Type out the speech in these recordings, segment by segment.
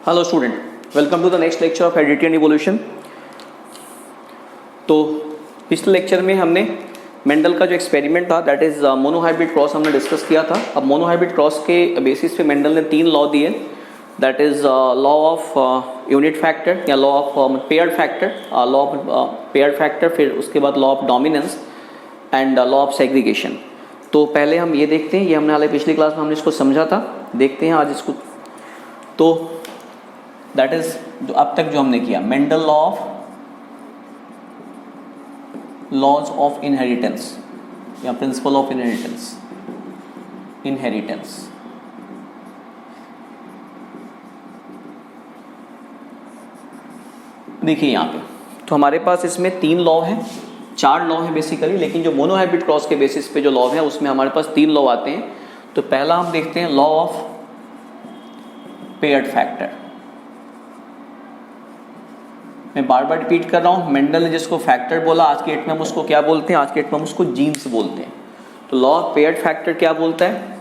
Hello student, welcome to the next lecture of heredity and evolution. तो पिछले lecture में हमने मेंडल का जो एक्सपेरिमेंट था दैट इज मोनोहाइब्रिड क्रॉस हमने डिस्कस किया था। अब मोनोहाइब्रिड क्रॉस के बेसिस पे मेंडल ने 3 लॉ दिए, that is law of unit factor या law of paired factor, law of paired factor, फिर उसके बाद law of dominance and law of segregation. तो पहले हम ये देखते हैं, ये हमने हालांकि पिछली क्लास में हमने इसको समझा था, देखते हैं आज इसको। तो दैट इज जो अब तक जो हमने किया, Mendel law of laws of inheritance या प्रिंसिपल ऑफ इनहेरिटेंस। देखिए यहाँ पे तो हमारे पास इसमें 3 लॉ हैं, 4 लॉ हैं बेसिकली, लेकिन जो मोनोहाइब्रिड क्रॉस के बेसिस पे जो लॉ है उसमें हमारे पास 3 लॉ आते हैं। तो पहला हम देखते हैं लॉ ऑफ पेयर्ड फैक्टर। मैं बार बार रिपीट कर रहा हूँ, मेंडल ने जिसको फैक्टर बोला, आज के डेट में हम उसको क्या बोलते हैं? आज के डेट में हम उसको जीन्स बोलते हैं। तो लॉ ऑफ पेयर्ड फैक्टर क्या बोलता है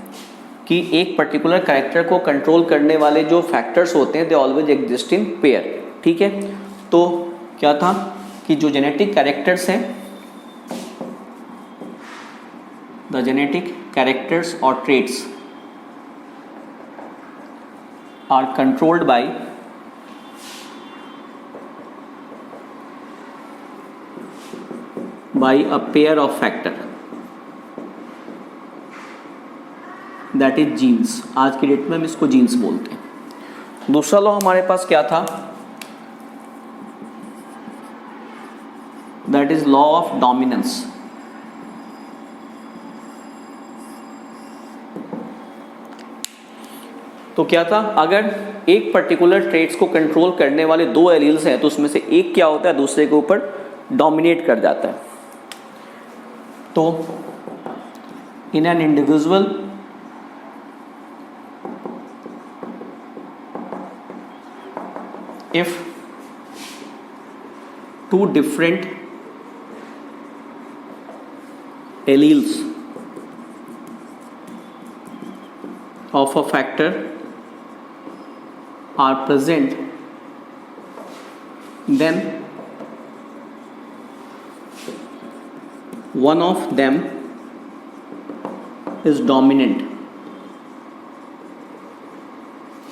कि एक पर्टिकुलर कैरेक्टर को कंट्रोल करने वाले जो फैक्टर्स होते हैं they always exist in pair. ठीक है, तो क्या था कि जो जेनेटिक कैरेक्टर्स हैं, द जेनेटिक कैरेक्टर्स और traits are controlled by a pair of factor that is genes। आज की डेट में हम इसको जीन्स बोलते हैं। दूसरा लॉ हमारे पास क्या था? That is law of dominance. तो क्या था, अगर एक पर्टिकुलर ट्रेट्स को कंट्रोल करने वाले 2 एलील्स हैं तो उसमें से एक क्या होता है, दूसरे के ऊपर डोमिनेट कर जाता है। तो in an individual if 2 different alleles of a factor are present, then one of them is dominant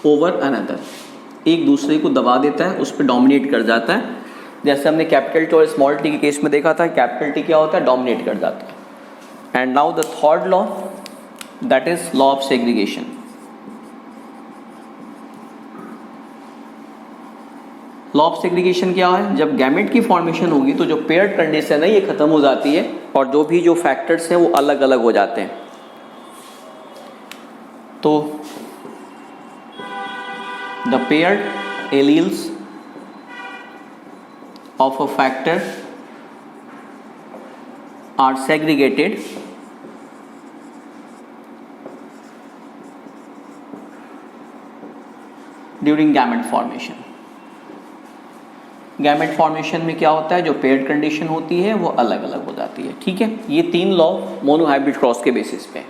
over another। एक दूसरे को दबा देता है, उस पर डोमिनेट कर जाता है। जैसे हमने कैपिटल टी और स्मॉल टी के केस में देखा था, कैपिटल टी क्या होता है? डोमिनेट कर जाता है। And now the third law, that is law of segregation. Law of segregation क्या है? जब गैमेट की फॉर्मेशन होगी तो जो पेयर्ड कंडीशन है ये खत्म हो जाती है और जो भी जो फैक्टर्स हैं वो अलग अलग हो जाते हैं। तो the paired alleles of a factor are segregated during gamete formation. Gamete formation में क्या होता है, जो पेयर्ड कंडीशन होती है वो अलग अलग हो जाती है। ठीक है, ये 3 लॉ मोनोहाइब्रिड क्रॉस के बेसिस पे।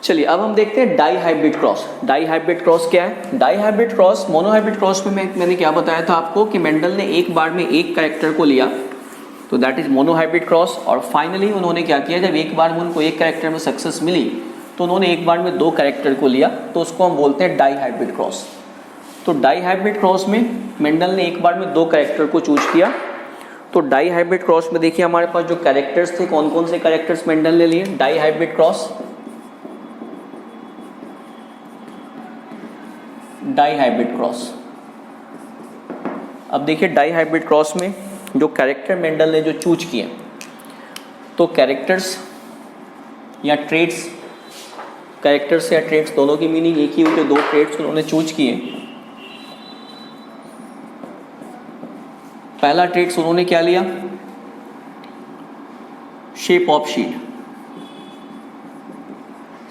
चलिए अब हम देखते हैं dihybrid cross. Dihybrid cross क्या है? Dihybrid cross, monohybrid cross में मैंने क्या बताया था आपको कि मेंडल ने एक बार में एक कैरेक्टर को लिया, तो दैट इज मोनोहाइब्रिड क्रॉस। और फाइनली उन्होंने क्या किया, जब एक बार में उनको एक कैरेक्टर में सक्सेस मिली तो उन्होंने एक बार में 2 कैरेक्टर को लिया, तो उसको हम बोलते हैं डाई हाइब्रिड क्रॉस। तो डाई हाइब्रिड क्रॉस में मेंडल ने एक बार में 2 कैरेक्टर को चूज किया। तो डाई हाइब्रिड क्रॉस में देखिए हमारे पास जो कैरेक्टर्स थे, कौन कौन से कैरेक्टर्स मेंडल ने लिए dihybrid cross? Dihybrid cross. अब देखिए डाई हाइब्रिड क्रॉस में जो कैरेक्टर मेंडल ने जो चूज किए, तो कैरेक्टर्स या ट्रेट्स, कैरेक्टर्स या ट्रेट्स दोनों की मीनिंग एक ही हुई। 2 ट्रेट्स उन्होंने चूज किए। पहला ट्रेट्स उन्होंने क्या लिया? Shape of sheet.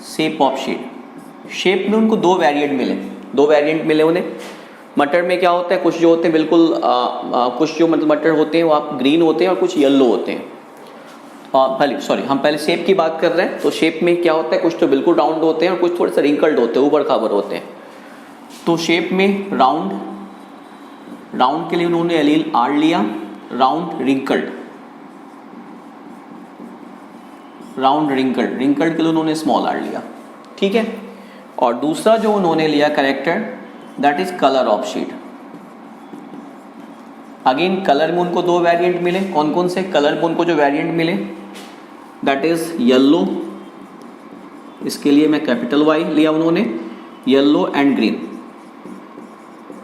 Shape of sheet, shape में उनको 2 वेरिएंट मिले उन्हें। मटर में क्या होता है, कुछ जो होते हैं बिल्कुल कुछ जो मतलब मटर होते हैं वो आप ग्रीन होते हैं और कुछ येलो होते हैं। हम पहले शेप की बात कर रहे हैं। तो शेप में क्या होता है, कुछ तो बिल्कुल राउंड होते हैं और कुछ थोड़े से रिंकल्ड होते हैं, ऊबड़ खाबड़ होते हैं। तो शेप में राउंड, राउंड के लिए उन्होंने एलील आर लिया, round wrinkled, round wrinkled, wrinkled के लिए उन्होंने स्मॉल आर लिया, ठीक है। और दूसरा जो उन्होंने लिया character that is colour of seed. Again colour में उनको दो वेरिएंट मिले, कौन कौन से कलर में उनको जो वेरिएंट मिले दैट इज येलो, इसके लिए मैं कैपिटल वाई लिया उन्होंने, yellow and green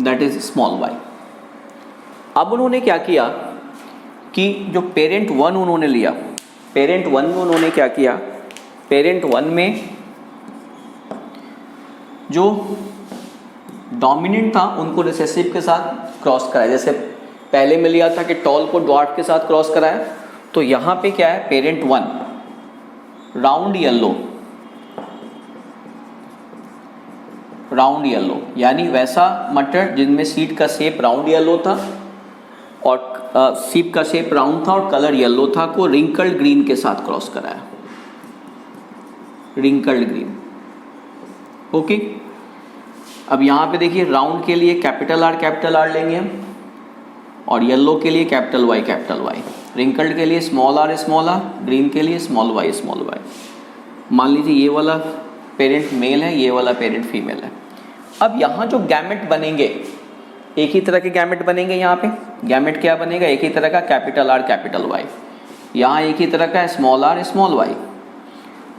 that is small Y. अब उन्होंने क्या किया कि जो पेरेंट वन उन्होंने लिया, पेरेंट वन में उन्होंने क्या किया, पेरेंट वन में जो डोमिनेंट था उनको रिसेसिव के साथ क्रॉस कराया। जैसे पहले में लिया था कि टॉल को ड्वार्फ के साथ क्रॉस कराया, तो यहाँ पे क्या है, parent one round yellow, round yellow यानी वैसा मटर जिनमें सीड का शेप राउंड येलो था और सीप का शेप राउंड था और कलर येलो था, को रिंकल्ड ग्रीन के साथ क्रॉस कराया, रिंकल्ड ग्रीन। ओके, अब यहाँ पे देखिए राउंड के लिए कैपिटल आर लेंगे हम, और येलो के लिए कैपिटल वाई, रिंकल्ड के लिए स्मॉल आर, ग्रीन के लिए स्मॉल वाई। मान लीजिए ये वाला पेरेंट मेल है, ये वाला पेरेंट फीमेल है। अब यहाँ जो गैमेट बनेंगे एक ही तरह के गैमेट बनेंगे। यहाँ पे गैमेट क्या बनेगा, एक ही तरह का कैपिटल आर कैपिटल वाई, यहाँ एक ही तरह का स्मॉल आर स्मॉल वाई।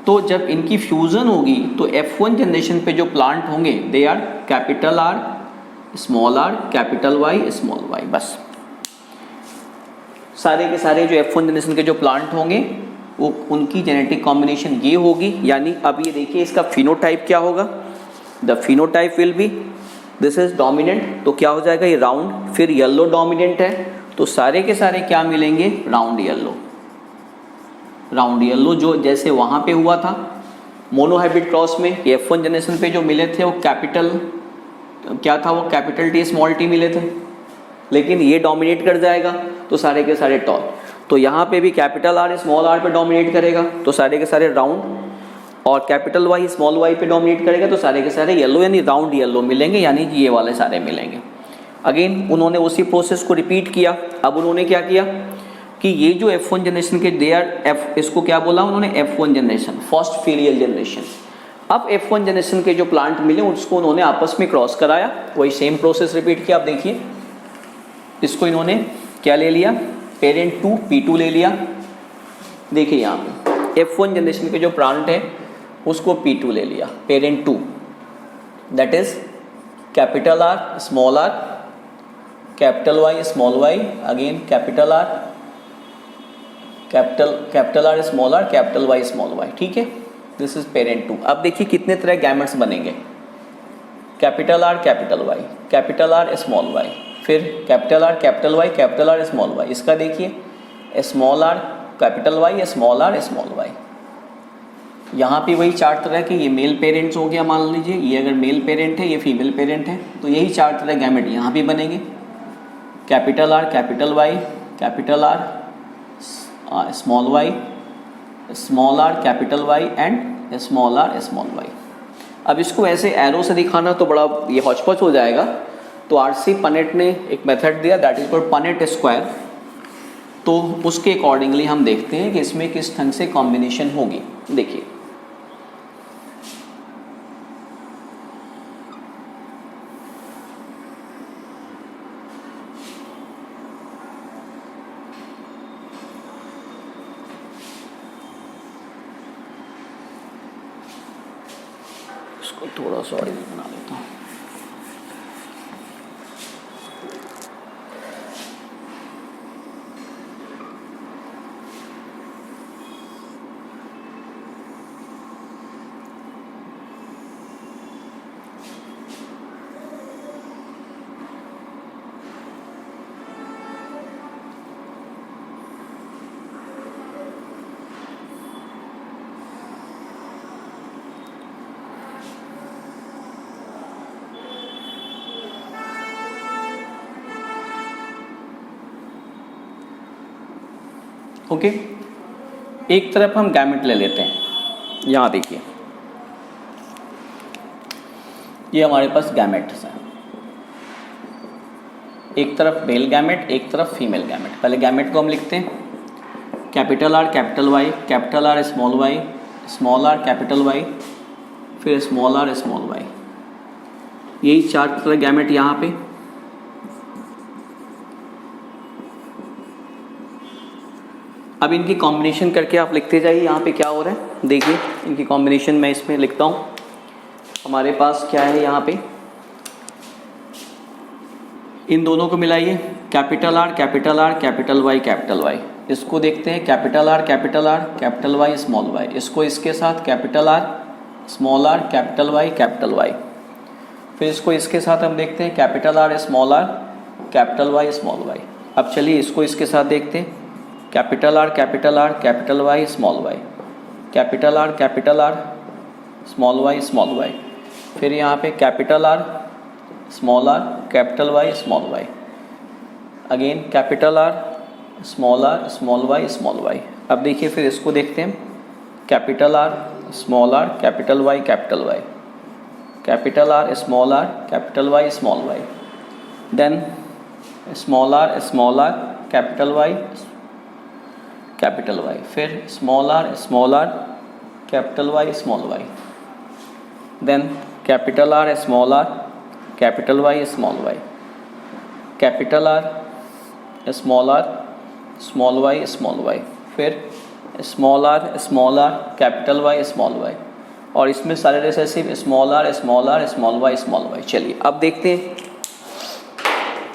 तो जब इनकी फ्यूजन होगी तो F1 जनरेशन पे जो प्लांट होंगे they are capital R capital Y small Y. बस सारे के सारे जो F1 जनरेशन के जो प्लांट होंगे वो उनकी जेनेटिक कॉम्बिनेशन ये होगी। यानी अब ये देखिए इसका फिनोटाइप क्या होगा, the phenotype will be this is dominant, तो क्या हो जाएगा ये राउंड, फिर येलो डोमिनेंट है तो सारे के सारे क्या मिलेंगे, राउंड येलो, राउंड येलो। जो जैसे वहाँ पे हुआ था मोनोहाइब्रिड क्रॉस में F1 जनरेशन पे जो मिले थे वो कैपिटल क्या था, वो कैपिटल टी स्मॉल टी मिले थे, लेकिन ये डोमिनेट कर जाएगा तो सारे के सारे टॉल। तो यहाँ पे भी कैपिटल आर स्मॉल आर पे डोमिनेट करेगा तो सारे के सारे राउंड, और कैपिटल वाई स्मॉल वाई पे डोमिनेट करेगा तो सारे के सारे येलो यानी राउंड येलो मिलेंगे, यानी ये वाले सारे मिलेंगे। अगेन उन्होंने उसी प्रोसेस को रिपीट किया। अब उन्होंने क्या किया कि ये जो F1 जनरेशन के दे आर इसको क्या बोला उन्होंने, F1 generation, first filial generation. अब F1 जनरेशन के जो प्लांट मिले उसको उन्होंने आपस में क्रॉस कराया, वही सेम प्रोसेस रिपीट किया। आप देखिए इसको इन्होंने क्या ले लिया, पेरेंट 2 P2 ले लिया। देखिए यहाँ पे F1 जनरेशन के जो प्लांट है उसको P2 ले लिया, parent 2 that is capital R small are capital Y small Y, again capital R small are capital Y small Y, ठीक है। This is parent 2। अब देखिए कितने तरह गैमेट्स बनेंगे, कैपिटल आर स्मॉल वाई, फिर कैपिटल आर स्मॉल वाई। इसका देखिए small are capital Y small Y. यहाँ पे वही चार तरह के, ये मेल पेरेंट्स हो गया, मान लीजिए ये अगर मेल पेरेंट है ये फीमेल पेरेंट है, तो यही चार तरह गैमेट यहाँ भी बनेंगे, capital R capital Y, capital R small Y, small are capital Y and small are small Y. अब इसको ऐसे एरो से दिखाना तो बड़ा ये हौच-पौच हो जाएगा, तो आरसी पनेट ने एक मेथड दिया that is called Punnett square. तो उसके अकॉर्डिंगली हम देखते हैं कि इसमें किस ढंग से कॉम्बिनेशन होगी। देखिए इसको थोड़ा सा और बना लेता हूँ। ओके, एक तरफ हम गैमेट ले लेते हैं। यहाँ देखिए ये हमारे पास गैमेट्स हैं, एक तरफ मेल गैमेट, एक तरफ फीमेल गैमेट। पहले गैमेट को हम लिखते हैं capital R capital Y, capital R small Y, small are capital Y, फिर स्मॉल आर स्मॉल वाई। यही चार तरह गैमेट यहाँ पे। अब इनकी कॉम्बिनेशन करके आप लिखते जाइए यहाँ पे क्या हो रहा है। देखिए इनकी कॉम्बिनेशन मैं इसमें लिखता हूँ। हमारे पास क्या है यहाँ पे, इन दोनों को मिलाइए, capital R capital R capital Y capital Y. इसको देखते हैं capital R capital Y small y. इसको इसके साथ capital R small are capital Y. फिर इसको इसके साथ हम देखते हैं capital R small are capital Y small Y. अब चलिए इसको इसके साथ देखते हैं capital R capital Y small y, capital R small Y. फिर यहाँ पे capital R small are capital Y small Y, again capital R small Y. अब देखिए फिर इसको देखते हैं capital R small are capital Y, capital R small are capital Y small y, then small are capital Y, फिर small are capital Y small y, then capital R capital Y small y, capital R small Y small Y, फिर small are capital Y small y. और इसमें सारे recessive small are small y. चलिए अब देखते हैं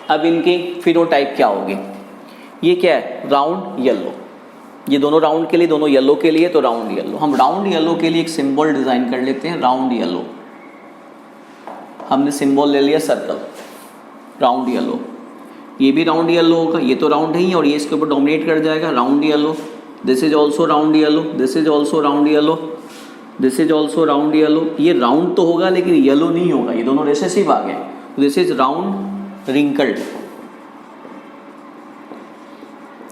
अब इनके फिनोटाइप क्या होंगे। ये क्या है, राउंड येलो। ये दोनों राउंड के लिए, दोनों येलो के लिए, तो राउंड येलो। हम राउंड येलो के लिए एक सिंबल डिजाइन कर लेते हैं, राउंड येलो। हमने सिंबल ले लिया सर्कल, राउंड येलो। ये भी राउंड येलो होगा, ये तो राउंड है ही और ये इसके ऊपर डोमिनेट कर जाएगा, round yellow. This is also round yellow, this is also round yellow, this is also round yellow. ये राउंड तो होगा लेकिन येलो नहीं होगा, ये दोनों रिसेसिव आ गए। This is round wrinkled.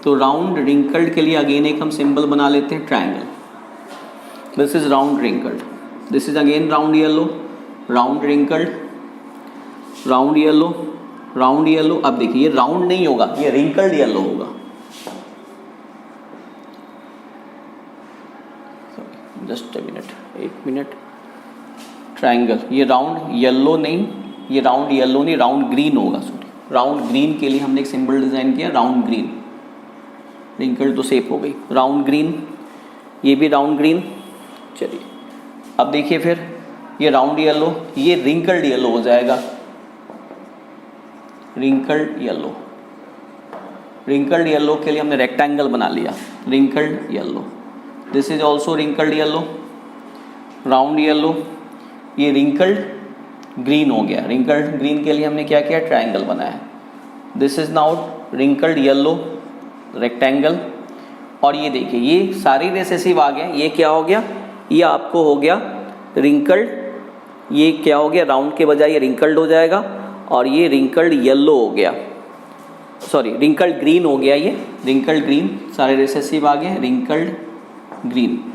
तो राउंड रिंकल्ड के लिए अगेन एक हम सिंबल बना लेते हैं, triangle. This is round wrinkled, this is again round yellow, round wrinkled, round yellow, round yellow. अब देखिए ये राउंड नहीं होगा, ये रिंकल्ड येलो होगा। जस्ट एक मिनट। ट्रायंगल, ये राउंड येलो नहीं, ये राउंड येलो नहीं, राउंड ग्रीन होगा। सॉरी, राउंड ग्रीन के लिए हमने एक सिंबल डिजाइन किया, राउंड ग्रीन। रिंकल्ड तो सेप हो गई, राउंड ग्रीन, ये भी राउंड ग्रीन। चलिए अब देखिए फिर ये राउंड येलो, ये रिंकल्ड येलो हो जाएगा, रिंकल्ड येलो। रिंकल्ड येलो के लिए हमने रेक्टेंगल बना लिया, wrinkled yellow. This is also wrinkled yellow, round yellow. ये रिंकल्ड ग्रीन हो गया, रिंकल्ड ग्रीन के लिए हमने क्या किया, ट्रायंगल बनाया। This is now wrinkled yellow, rectangle. और ये देखिए ये सारी रिसेसिव आ गए। ये क्या हो गया, ये आपको हो गया रिंकल्ड, ये क्या हो गया, राउंड के बजाय ये रिंकल्ड हो जाएगा। और ये रिंकल्ड येलो हो गया, सॉरी रिंकल्ड ग्रीन हो गया, ये रिंकल्ड ग्रीन, सारे रिसेसिव आ गए, रिंकल्ड ग्रीन।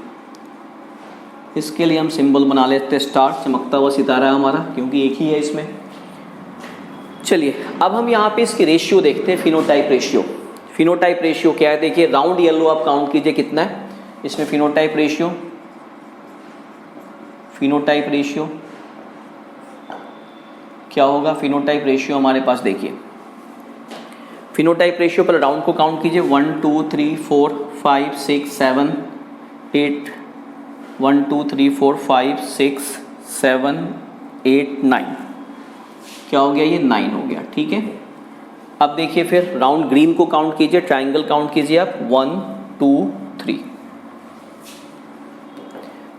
इसके लिए हम सिंबल बना लेते हैं स्टार, चमकता हुआ सितारा है हमारा, क्योंकि एक ही है इसमें। चलिए अब हम यहाँ पे इसकी रेशियो देखते हैं, फिनोटाइप रेशियो। फिनोटाइप रेशियो क्या है, देखिए राउंड येलो आप काउंट कीजिए कितना है इसमें फिनोटाइप रेशियो। फिनोटाइप रेशियो क्या होगा, फिनोटाइप रेशियो हमारे पास देखिए, फिनोटाइप रेशियो पर राउंड को काउंट कीजिए, 1 2 3 4 5 6 7 8, 1 2 3 4 5 6 7 8 9, क्या हो गया, ये 9 हो गया। ठीक है, अब देखिए फिर राउंड ग्रीन को काउंट कीजिए, ट्रायंगल काउंट कीजिए आप, 1 2 3।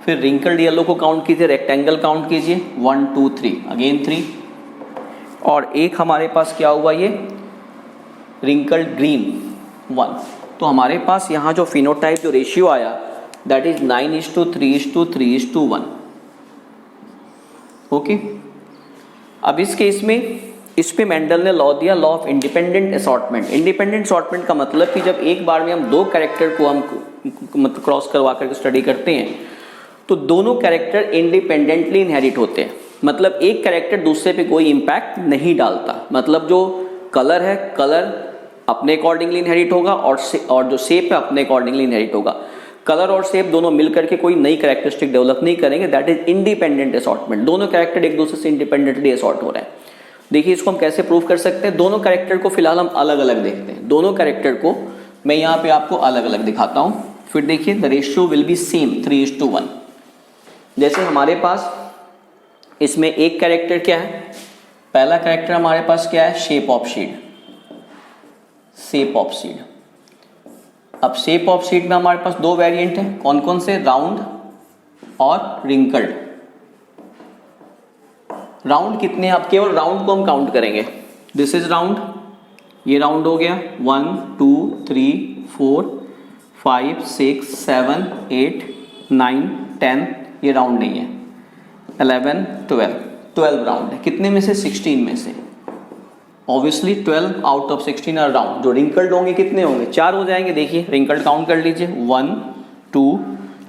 फिर रिंकल्ड येलो को काउंट कीजिए, रेक्टेंगल काउंट कीजिए, 1 2 3, अगेन 3। और एक हमारे पास क्या हुआ, ये रिंकल्ड ग्रीन 1। तो हमारे पास यहाँ जो फिनोटाइप जो रेशियो आया दैट इज 9:3:3:1। ओके, अब इस केस में इस पे मेंडल ने लॉ दिया, law of independent assortment. Independent assortment का मतलब कि जब एक बार में हम दो कैरेक्टर को हम मतलब क्रॉस करवा करके स्टडी करते हैं तो दोनों कैरेक्टर इंडिपेंडेंटली इनहेरिट होते हैं। मतलब एक कैरेक्टर दूसरे पे कोई इम्पैक्ट नहीं डालता, मतलब जो कलर है, कलर अपने अकॉर्डिंगली इनहेरिट होगा और जो शेप है अपने अकॉर्डिंगली इनहेरिट होगा। कलर और शेप दोनों मिल करके कोई नई कैरेक्टरिस्टिक डेवलप नहीं करेंगे, दैट इज इंडिपेंडेंट असॉर्टमेंट। दोनों कैरेक्टर एक दूसरे से इंडिपेंडेंटली असॉर्ट हो रहे हैं। देखिए इसको हम कैसे प्रूव कर सकते हैं, दोनों कैरेक्टर को फिलहाल हम अलग अलग देखते हैं। दोनों कैरेक्टर को मैं यहाँ पे आपको अलग अलग दिखाता हूँ, फिर देखिए the ratio will be same 3:1। जैसे हमारे पास इसमें एक कैरेक्टर क्या है, पहला कैरेक्टर हमारे पास क्या है, shape of seed. Shape of seed, अब शेप ऑफ सीड में हमारे पास दो वेरिएंट हैं, कौन कौन से, राउंड और रिंकल्ड। राउंड कितने हैं, अब केवल राउंड को हम काउंट करेंगे। दिस इज राउंड, ये राउंड हो गया 1 2 3 4 5 6 7 8 9 10, ये राउंड नहीं है। 11 12 राउंड है, कितने में से, 16 में से। Obviously 12 out of 16 are round. जो रिंकल्ड होंगे कितने होंगे, 4 हो जाएंगे। देखिए रिंकल्ड काउंट कर लीजिए, 1 2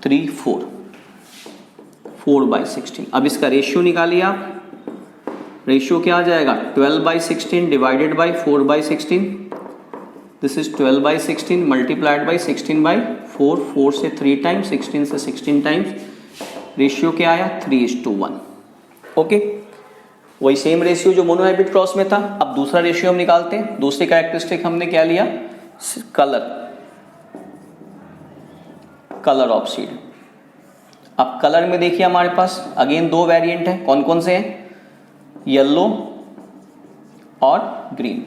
3 4/16। अब इसका रेशियो निकालिए आप, रेशियो क्या आ जाएगा, 12/16 divided by 4/16। This is 12/16 multiplied by 16/4, 4 से 3 टाइम्स, 16 से 16 टाइम्स। रेशियो क्या आया, 3:1। ओके, वही सेम रेशियो जो मोनोहाइब्रिड क्रॉस में था। अब दूसरा रेशियो हम निकालते हैं। दूसरी कैरेक्टरिस्टिक हमने क्या लिया, कलर ऑफ सीड। अब कलर में देखिए हमारे पास अगेन दो वेरिएंट है, कौन कौन से हैं, येलो और ग्रीन।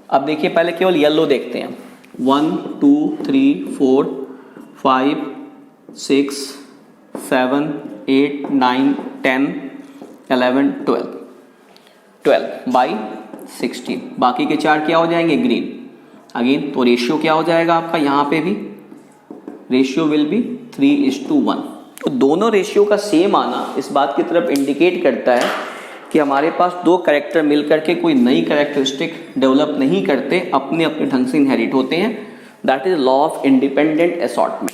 अब देखिए पहले केवल येलो देखते हैं, 1 2 3 4 5 6 7 8 9 10 11 12/16। बाकी के 4 क्या हो जाएंगे, ग्रीन। अगेन तो रेशियो क्या हो जाएगा आपका, यहाँ पे भी रेशियो विल बी 3:1। तो दोनों रेशियो का सेम आना इस बात की तरफ इंडिकेट करता है कि हमारे पास दो कैरेक्टर मिलकर के कोई नई कैरेक्टरिस्टिक डेवलप नहीं करते, अपने अपने ढंग से इनहेरिट होते हैं। That is law of independent assortment.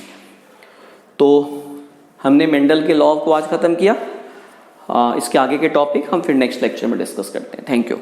तो हमने मेंडल के लॉ को आज खत्म किया। इसके आगे के टॉपिक हम फिर नेक्स्ट लेक्चर में डिस्कस करते हैं। Thank you.